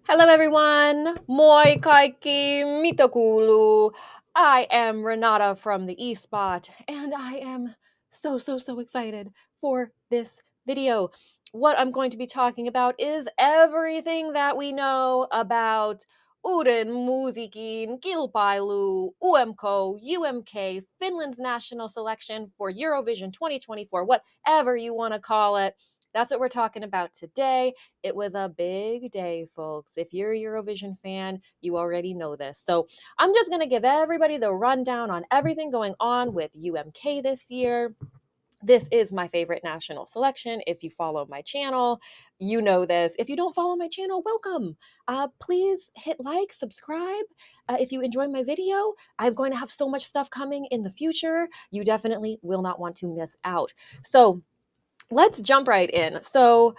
Hello everyone! Moi kaikki, mitä kuuluu? I am Renata from the eSpot, and I am so excited for this video. What I'm going to be talking about is everything that we know about Uuden musiikin kilpailu, UMK, UMK, Finland's national selection for Eurovision 2024, whatever you want to call it. That's what we're talking about today. It was a big day, folks. If you're a Eurovision fan, you already know this. So I'm just going to give everybody the rundown on everything going on with UMK this year. This is my favorite national selection. If you follow my channel, you know this. If you don't follow my channel, welcome. Please hit like, subscribe. If you enjoy my video, I'm going to have so much stuff coming in the future. You definitely will not want to miss out. So let's jump right in. So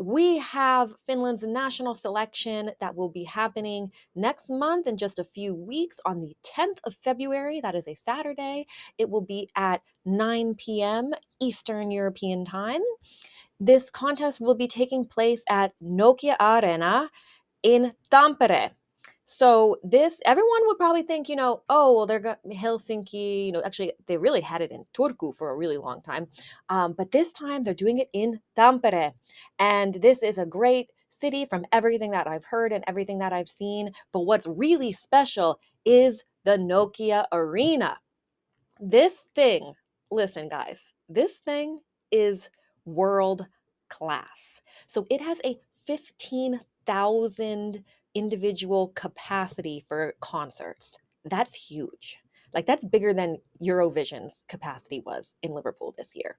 we have Finland's national selection that will be happening next month in just a few weeks on the 10th of February. That is a Saturday. It will be at 9 p.m. Eastern European time. This contest will be taking place at Nokia Arena in Tampere. So this, everyone would probably think, oh, well, they're got Helsinki, actually they really had it in Turku for a really long time. But this time they're doing it in Tampere. And this is a great city from everything that I've heard and everything that I've seen. But what's really special is the Nokia Arena. This thing, listen, guys, this thing is world class. So it has a 15,000 individual capacity for concerts. That's huge. Like, that's bigger than Eurovision's capacity was in Liverpool this year.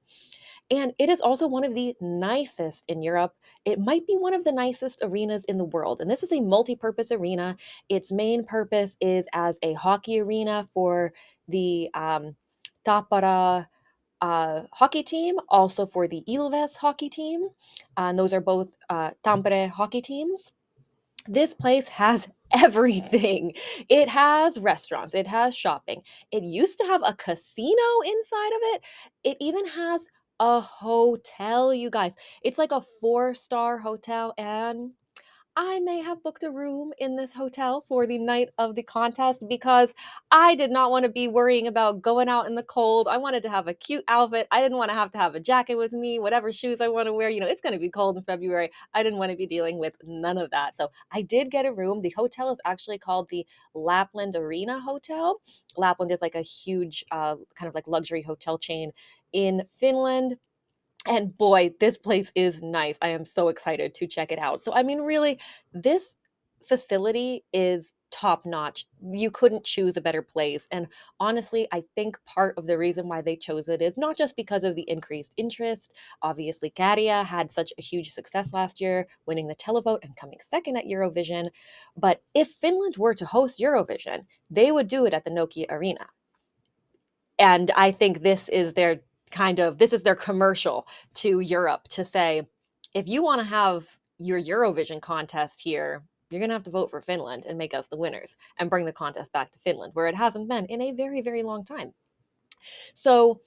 And it is also one of the nicest in Europe. It might be one of the nicest arenas in the world. And this is a multi-purpose arena. Its main purpose is as a hockey arena for the Tappara hockey team, also for the Ilves hockey team. And those are both Tampere hockey teams. This place has everything. It has restaurants, it has shopping. It used to have a casino inside of it. It even has a hotel, you guys. It's like a 4-star hotel, and I may have booked a room in this hotel for the night of the contest because I did not want to be worrying about going out in the cold. I wanted to have a cute outfit. I didn't want to have a jacket with me, whatever shoes I want to wear. It's going to be cold in February. I didn't want to be dealing with none of that. So I did get a room. The hotel is actually called the Lapland Arena Hotel. Lapland is like a huge kind of like luxury hotel chain in Finland. And boy, this place is nice. I am so excited to check it out. So, I mean, really, this facility is top notch. You couldn't choose a better place. And honestly, I think part of the reason why they chose it is not just because of the increased interest. Obviously, Käärijä had such a huge success last year, winning the televote and coming second at Eurovision. But if Finland were to host Eurovision, they would do it at the Nokia Arena. And I think this is their commercial to Europe to say, if you want to have your Eurovision contest here, you're going to have to vote for Finland and make us the winners and bring the contest back to Finland, where it hasn't been in a very, very long time. So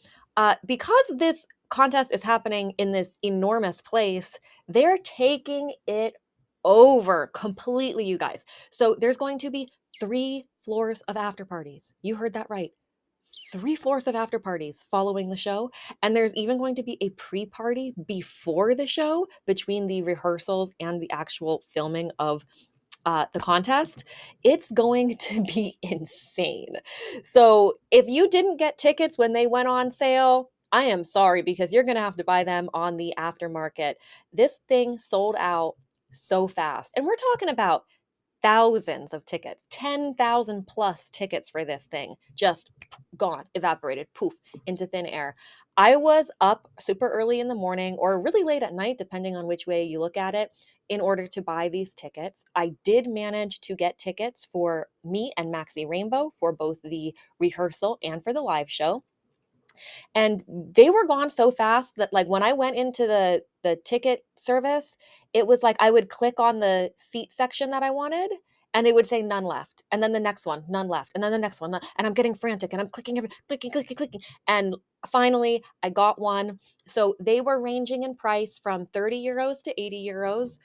because this contest is happening in this enormous place, they're taking it over completely, you guys. So there's going to be 3 floors of after parties. You heard that right. 3 floors of after parties following the show. And there's even going to be a pre-party before the show between the rehearsals and the actual filming of the contest. It's going to be insane. So if you didn't get tickets when they went on sale, I am sorry, because you're going to have to buy them on the aftermarket. This thing sold out so fast. And we're talking about thousands of tickets, 10,000 plus tickets for this thing, just gone, evaporated, poof, into thin air. I was up super early in the morning or really late at night, depending on which way you look at it, in order to buy these tickets. I did manage to get tickets for me and Maxi Rainbow for both the rehearsal and for the live show. And they were gone so fast that, like, when I went into the ticket service, it was like I would click on the seat section that I wanted, and it would say none left, and then the next one, none left, and then the next one, and I'm getting frantic, and I'm clicking, and finally I got one. So they were ranging in price from 30 euros to 80 euros.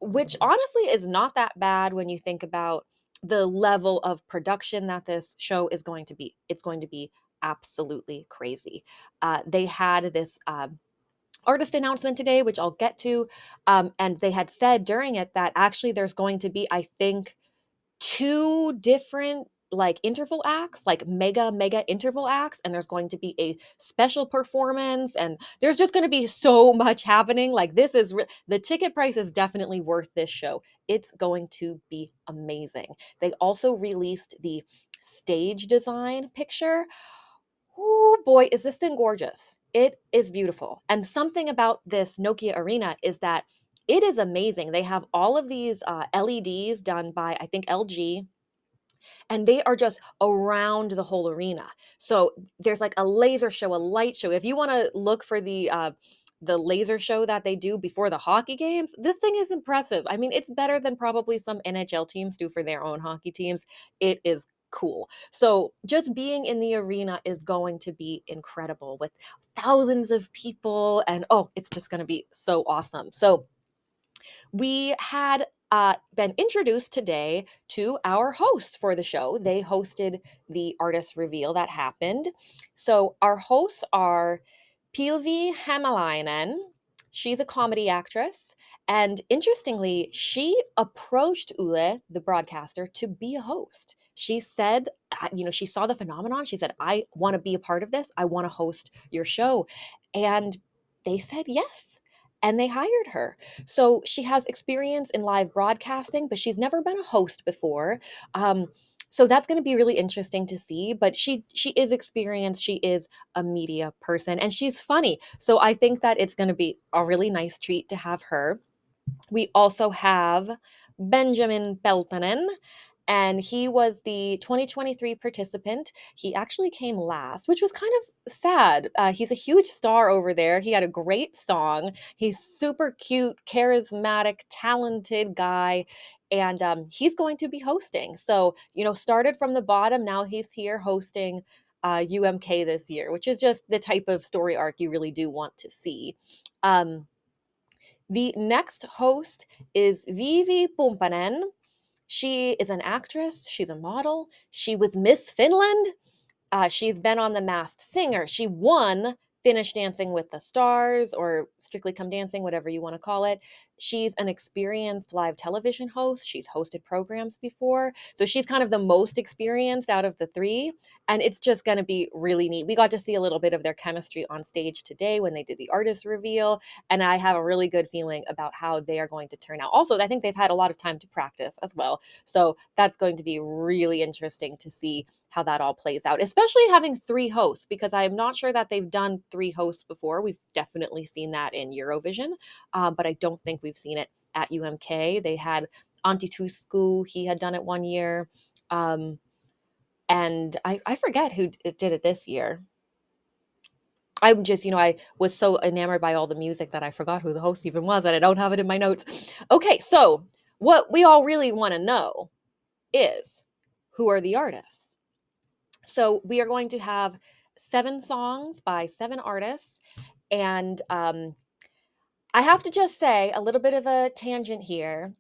which honestly is not that bad when you think about the level of production that this show is going to be. It's going to be absolutely crazy. They had this artist announcement today, which I'll get to. And they had said during it that actually there's going to be, I think, two different like interval acts, like mega interval acts, and there's going to be a special performance, and there's just going to be so much happening. Like this is the ticket price is definitely worth this show. It's going to be amazing. They also released the stage design picture. Oh boy, is this thing gorgeous. It is beautiful. And something about this Nokia Arena is that it is amazing. They have all of these LEDs done by, I think, LG, and they are just around the whole arena. So there's like a laser show, a light show. If you want to look for the laser show that they do before the hockey games, this thing is impressive. I mean, it's better than probably some NHL teams do for their own hockey teams. It is cool. So just being in the arena is going to be incredible with thousands of people, and oh, it's just going to be so awesome. So we had been introduced today to our hosts for the show. They hosted the artist reveal that happened. So our hosts are Pilvi Hämäläinen. She's a comedy actress. And interestingly, she approached Ule, the broadcaster, to be a host. She said, she saw the phenomenon. She said, I want to be a part of this. I want to host your show. And they said yes. And they hired her. So she has experience in live broadcasting, but she's never been a host before. Um, so that's going to be really interesting to see. But she is experienced. She is a media person, and she's funny. So I think that it's going to be a really nice treat to have her. We also have Benjamin Peltonen, and he was the 2023 participant. He actually came last, which was kind of sad. He's a huge star over there. He had a great song. He's super cute, charismatic, talented guy. And he's going to be hosting. So, started from the bottom. Now he's here hosting UMK this year, which is just the type of story arc you really do want to see. Um, the next host is Vivi Pumpanen. She is an actress. She's a model. She was Miss Finland. She's been on The Masked Singer. She won Finnish Dancing with the Stars, or Strictly Come Dancing, whatever you want to call it. She's an experienced live television host. She's hosted programs before. So she's kind of the most experienced out of the three. And it's just going to be really neat. We got to see a little bit of their chemistry on stage today when they did the artist reveal. And I have a really good feeling about how they are going to turn out. Also, I think they've had a lot of time to practice as well. So that's going to be really interesting to see how that all plays out, especially having three hosts, because I am not sure that they've done three hosts before. We've definitely seen that in Eurovision, but I don't think we've seen it at UMK. They had Antti Tusku, he had done it one year. And I forget who did it this year. I'm just, I was so enamored by all the music that I forgot who the host even was, and I don't have it in my notes. Okay, so what we all really want to know is, who are the artists? So we are going to have 7 songs by 7 artists. And I have to just say, a little bit of a tangent here.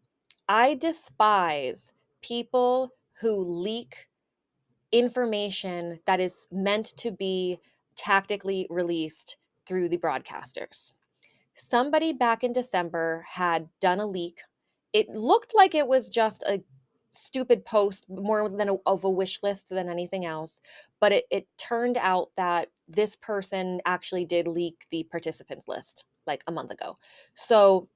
I despise people who leak information that is meant to be tactically released through the broadcasters. Somebody back in December had done a leak. It looked like it was just a stupid post, more of a wish list than anything else. But it turned out that this person actually did leak the participants list like a month ago. So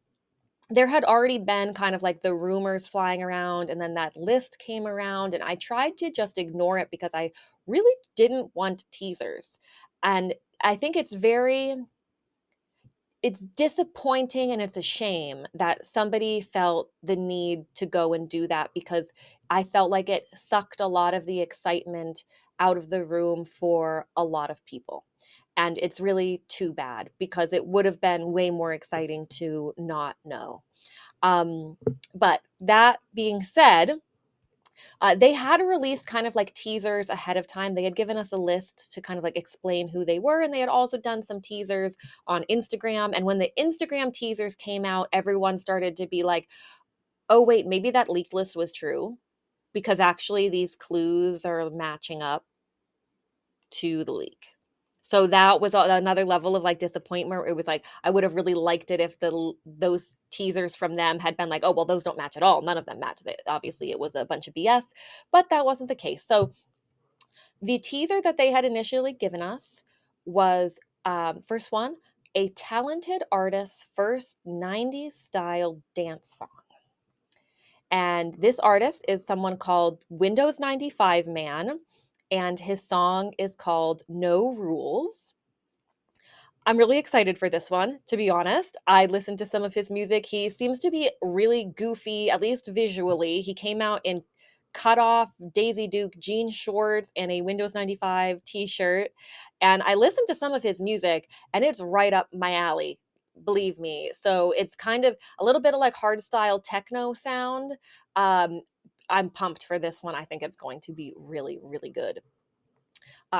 there had already been kind of like the rumors flying around, and then that list came around, and I tried to just ignore it because I really didn't want teasers. And I think it's disappointing, and it's a shame that somebody felt the need to go and do that, because I felt like it sucked a lot of the excitement out of the room for a lot of people. And it's really too bad, because it would have been way more exciting to not know. Um, but that being said, They had released kind of like teasers ahead of time. They had given us a list to kind of like explain who they were, and they had also done some teasers on Instagram. And when the Instagram teasers came out, everyone started to be like, oh, wait, maybe that leaked list was true because actually these clues are matching up to the leak. So that was another level of like disappointment. It was like I would have really liked it if those teasers from them had been like, oh well, those don't match at all. None of them match. Obviously, it was a bunch of BS, but that wasn't the case. So the teaser that they had initially given us was first one, a talented artist's first '90s style dance song. And this artist is someone called Windows 95 Man, and his song is called No Rules. I'm really excited for this one, to be honest. I listened to some of his music. He seems to be really goofy, at least visually. He came out in cut off Daisy Duke jean shorts and a Windows 95 t shirt. And I listened to some of his music, and it's right up my alley, believe me. So it's kind of a little bit of like hard style techno sound. Um, I'm pumped for this one. I think it's going to be really, really good.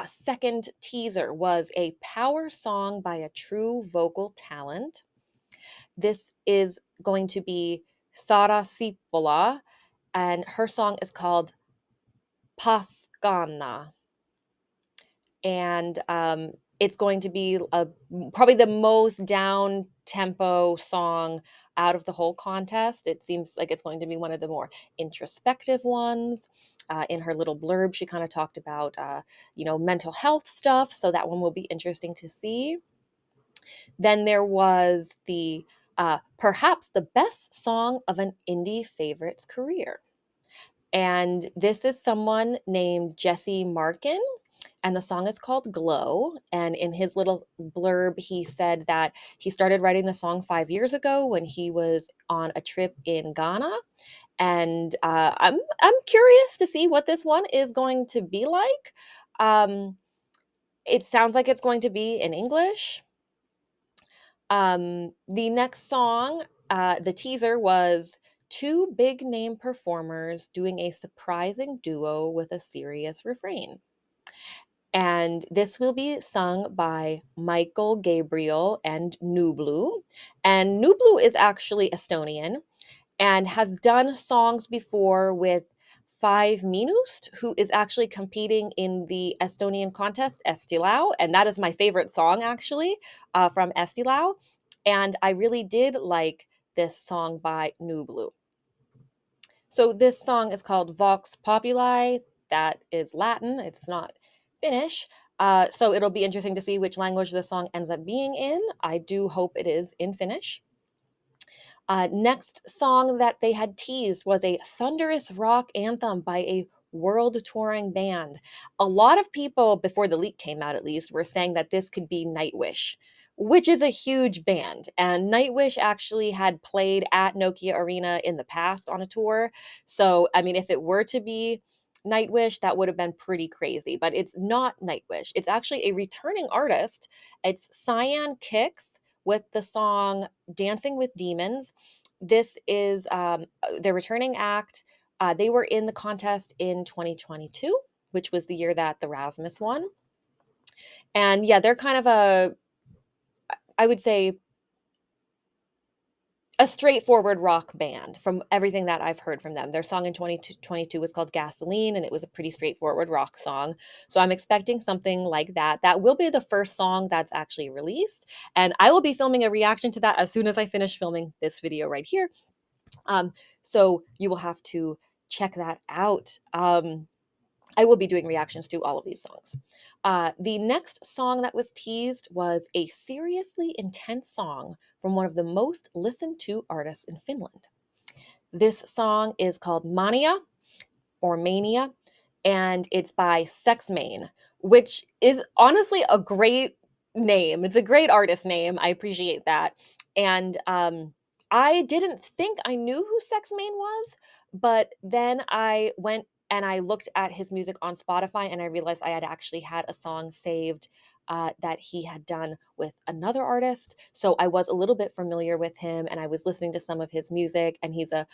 Second teaser was a power song by a true vocal talent. This is going to be Sara Sipola, and her song is called Paskana. And it's going to be probably the most down tempo song out of the whole contest. It seems like it's going to be one of the more introspective ones. In her little blurb, she kind of talked about, mental health stuff. So that one will be interesting to see. Then there was the perhaps the best song of an indie favorite's career. And this is someone named Jesse Markin, and the song is called Glow. And in his little blurb, he said that he started writing the song 5 years ago when he was on a trip in Ghana. And I'm curious to see what this one is going to be like. Um, it sounds like it's going to be in English. The next song, the teaser was two big name performers doing a surprising duo with a serious refrain. And this will be sung by Michael Gabriel and Nublu. And Nublu is actually Estonian and has done songs before with Five Minust, who is actually competing in the Estonian contest, Estilau. And that is my favorite song, actually, from Estilau. And I really did like this song by Nublu. So this song is called Vox Populi. That is Latin. It's not Finnish. So it'll be interesting to see which language this song ends up being in. I do hope it is in Finnish. Next song that they had teased was a thunderous rock anthem by a world touring band. A lot of people, before the leak came out at least, were saying that this could be Nightwish, which is a huge band. And Nightwish actually had played at Nokia Arena in the past on a tour. So, I mean, if it were to be Nightwish, that would have been pretty crazy. But it's not Nightwish. It's actually a returning artist. It's Cyan Kicks with the song Dancing with Demons. This is their returning act. They were in the contest in 2022, which was the year that the Rasmus won. And yeah, they're kind of I would say, a straightforward rock band from everything that I've heard from them. Their song in 2022 was called Gasoline, and it was a pretty straightforward rock song. So I'm expecting something like that. That will be the first song that's actually released. And I will be filming a reaction to that as soon as I finish filming this video right here. So you will have to check that out. I will be doing reactions to all of these songs. The next song that was teased was a seriously intense song from one of the most listened to artists in Finland. This song is called Mania or Mania, and it's by Sexmain, which is honestly a great name. It's a great artist name. I appreciate that. And I didn't think I knew who Sexmain was, but then I went and I looked at his music on Spotify, and I realized I had actually had a song saved that he had done with another artist. So I was a little bit familiar with him, and I was listening to some of his music, and he's a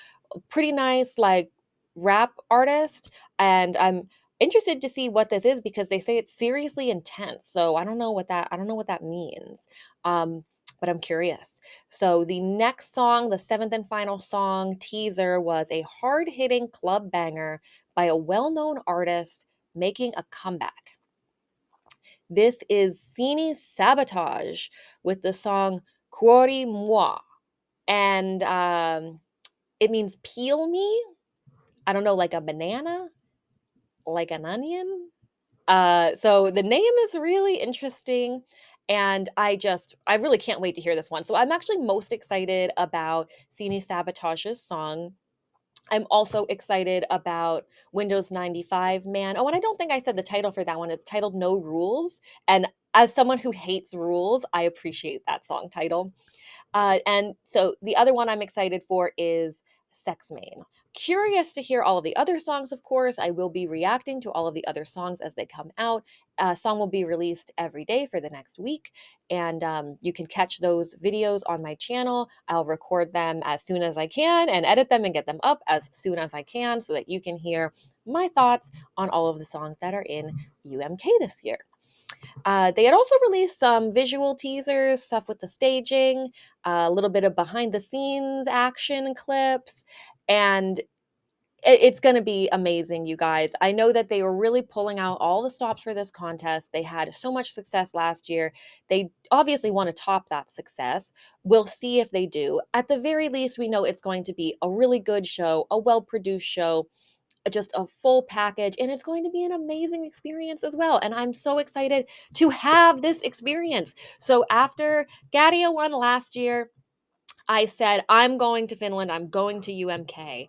pretty nice, like, rap artist, and I'm interested to see what this is because they say it's seriously intense. So I don't know what that means. Um, but I'm curious. So the next song, the seventh and final song teaser, was a hard-hitting club banger by a well-known artist making a comeback. This is Sini Sabotage with the song Cuori Moi. And it means peel me. I don't know, like a banana, like an onion. So the name is really interesting. And I really can't wait to hear this one. So I'm actually most excited about Sini Sabotage's song. I'm also excited about Windows 95 Man. Oh, and I don't think I said the title for that one. It's titled No Rules. And as someone who hates rules, I appreciate that song title. And so the other one I'm excited for is Sex Main. Curious to hear all of the other songs, of course. I will be reacting to all of the other songs as they come out. A song will be released every day for the next week, and you can catch those videos on my channel. I'll record them as soon as I can and edit them and get them up as soon as I can so that you can hear my thoughts on all of the songs that are in UMK this year. They had also released some visual teasers, stuff with the staging, a little bit of behind the scenes action clips, and it's going to be amazing, you guys. I know that they were really pulling out all the stops for this contest. They had so much success last year. They obviously want to top that success. We'll see if they do. At the very least, we know it's going to be a really good show, a well produced show, just a full package, and it's going to be an amazing experience as well. And I'm so excited to have this experience. So after Gadia won last year, I said, I'm going to Finland, I'm going to UMK.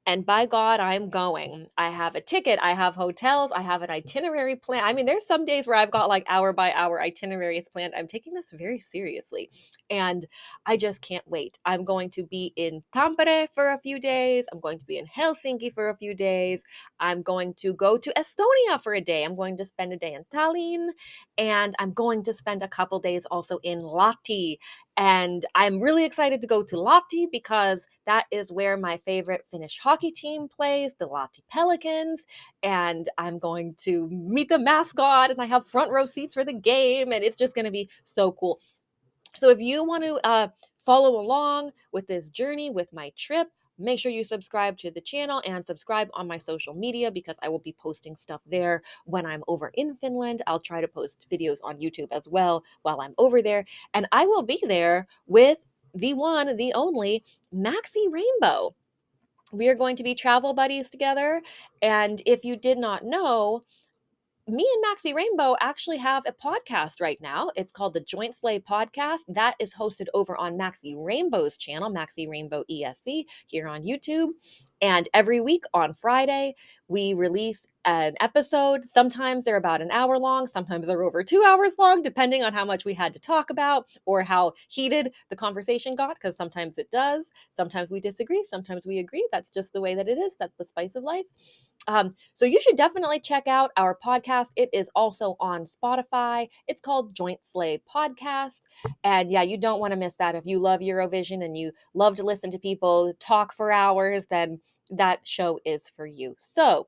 And by God, I'm going. I have a ticket. I have hotels. I have an itinerary plan. I mean, there's some days where I've got like hour by hour itineraries planned. I'm taking this very seriously. And I just can't wait. I'm going to be in Tampere for a few days. I'm going to be in Helsinki for a few days. I'm going to go to Estonia for a day. I'm going to spend a day in Tallinn. And I'm going to spend a couple days also in Lahti. And I'm really excited to go to Lahti because that is where my favorite Finnish hockey team plays, the Lahti Pelicans. And I'm going to meet the mascot, and I have front row seats for the game. And it's just going to be so cool. So if you want to follow along with this journey, with my trip, make sure you subscribe to the channel and subscribe on my social media because I will be posting stuff there when I'm over in Finland. I'll try to post videos on YouTube as well while I'm over there. And I will be there with the one, the only Maxi Rainbow. We are going to be travel buddies together. And if you did not know, me and Maxi Rainbow actually have a podcast right now. It's called the Joint Slay Podcast. That is hosted over on Maxi Rainbow's channel, Maxi Rainbow ESC, here on YouTube. And every week on Friday, we release an episode. Sometimes they're about an hour long, sometimes they're over 2 hours long, depending on how much we had to talk about or how heated the conversation got, because sometimes it does. Sometimes we disagree, sometimes we agree. That's just the way that it is. That's the spice of life. So you should definitely check out our podcast. It is also on Spotify. It's called Joint Slay Podcast. And yeah, you don't want to miss that. If you love Eurovision and you love to listen to people talk for hours, then that show is for you. So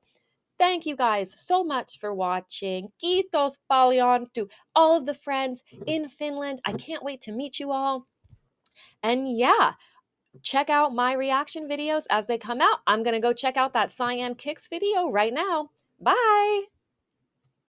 thank you guys so much for watching. Kiitos paljon to all of the friends in Finland. I can't wait to meet you all. And yeah, check out my reaction videos as they come out. I'm going to go check out that Cyan Kicks video right now. Bye.